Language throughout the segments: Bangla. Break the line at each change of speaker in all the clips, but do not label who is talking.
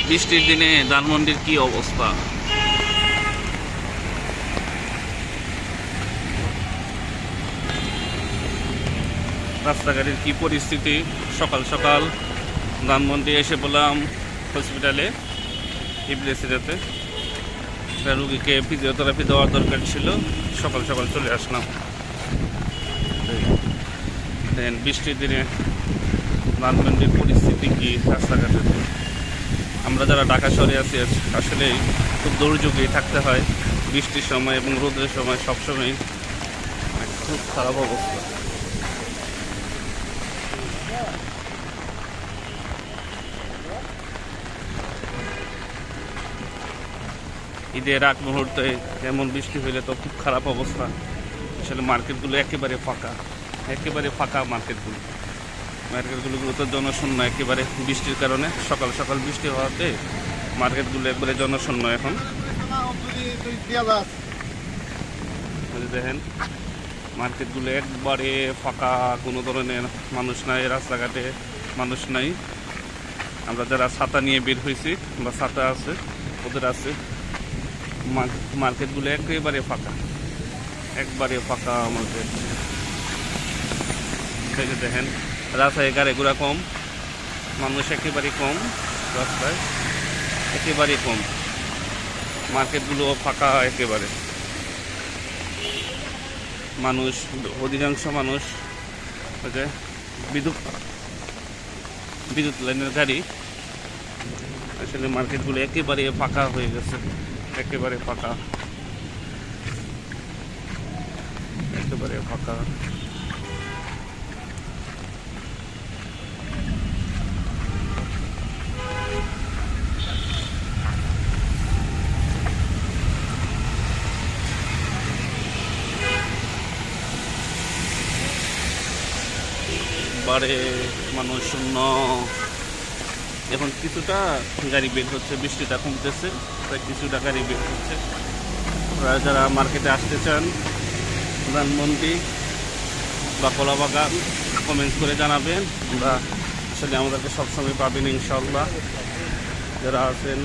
বৃষ্টির দিনে ধানমন্ডির কি অবস্থা। রাস্তাঘাটের কি পরিস্থিতি। সকাল সকাল ধানমন্ডি এসে বললাম হসপিটালে ইবলেসিরাতে, রুগীকে ফিজিওথেরাপি দেওয়ার দরকার ছিল। সকাল সকাল চলে আসলাম। দেন বৃষ্টির দিনে ধানমন্ডির পরিস্থিতি কি রাস্তাঘাটের। আমরা যারা ঢাকা শহরে আছি আসলে খুব দুর্যোগেই থাকতে হয় বৃষ্টির সময় এবং রোদের সময়। সবসময় খুব খারাপ অবস্থা। ঈদের আগ মুহূর্তে এমন বৃষ্টি হইলে তো খুব খারাপ অবস্থা। আসলে মার্কেটগুলো একেবারে ফাঁকা, একেবারে ফাঁকা মার্কেটগুলো তো জনশূন্য একেবারে বৃষ্টির কারণে। সকাল সকাল বৃষ্টি হওয়াতে মার্কেটগুলো একবারে জনশূন্য। এখন দেখেন মার্কেটগুলো একবারে ফাঁকা, কোনো ধরনের মানুষ নাই, রাস্তাঘাটে মানুষ নাই। আমরা যারা ছাতা নিয়ে বের হয়েছি বা ছাতা আছে ওদের আছে। মার্কেটগুলো একেবারে ফাঁকা, একবারে ফাঁকা মার্কেট। দেখেন রাস্তায় গাড়ি ঘোড়া কম, মানুষ একেবারে কম, রাস্তায় একেবারে কম, মার্কেটগুলো ফাঁকা একেবারে। মানুষ অধিকাংশ মানুষ ওই যে বিদ্যুৎ লাইনের গাড়ি। আসলে মার্কেটগুলো একেবারে ফাঁকা হয়ে গেছে, একেবারে ফাঁকা, একেবারে ফাঁকা। বারে মানুষ শূন্য। এখন কিছুটা গাড়ি বের হচ্ছে, বৃষ্টিটা কমতেছে, তাই কিছুটা গাড়ি বের হচ্ছে। আপনারা যারা মার্কেটে আসতে চান ধানমন্ডি বা কলাবাগান কমেন্টস করে জানাবেন। আমরা আসলে আমাদেরকে সবসময় পাবেন ইনশাল্লাহ। যারা আছেন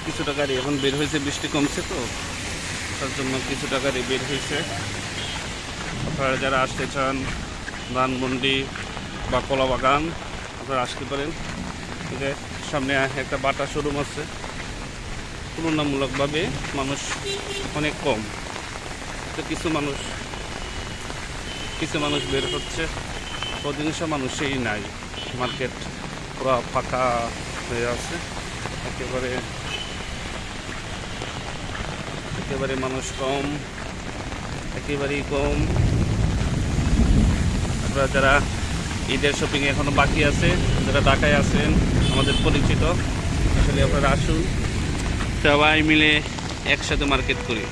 কিছুটা গাড়ি এখন বের হয়েছে, বৃষ্টি কমছে তো তার জন্য কিছুটা গাড়ি বের হয়েছে। আপনারা যারা আসতে চান ধানমন্ডি বা কলাবাগান আপনারা আসতে পারেন। যে সামনে একটা বাটা শোরুম আছে, তুলনামূলকভাবে মানুষ অনেক কম, তো কিছু মানুষ বের হচ্ছে, অধিকাংশ মানুষই নাই। মার্কেট পুরো ফাঁকা হয়ে আছে, একেবারে মানুষ কম, একেবারেই কম। আপনারা যারা ঈদের শপিং এখনো বাকি আছে, যারা ঢাকায় আছেন আমাদের পরিচিত, আসলে আপনারা আসুন, সবাই মিলে একসাথে মার্কেট করি।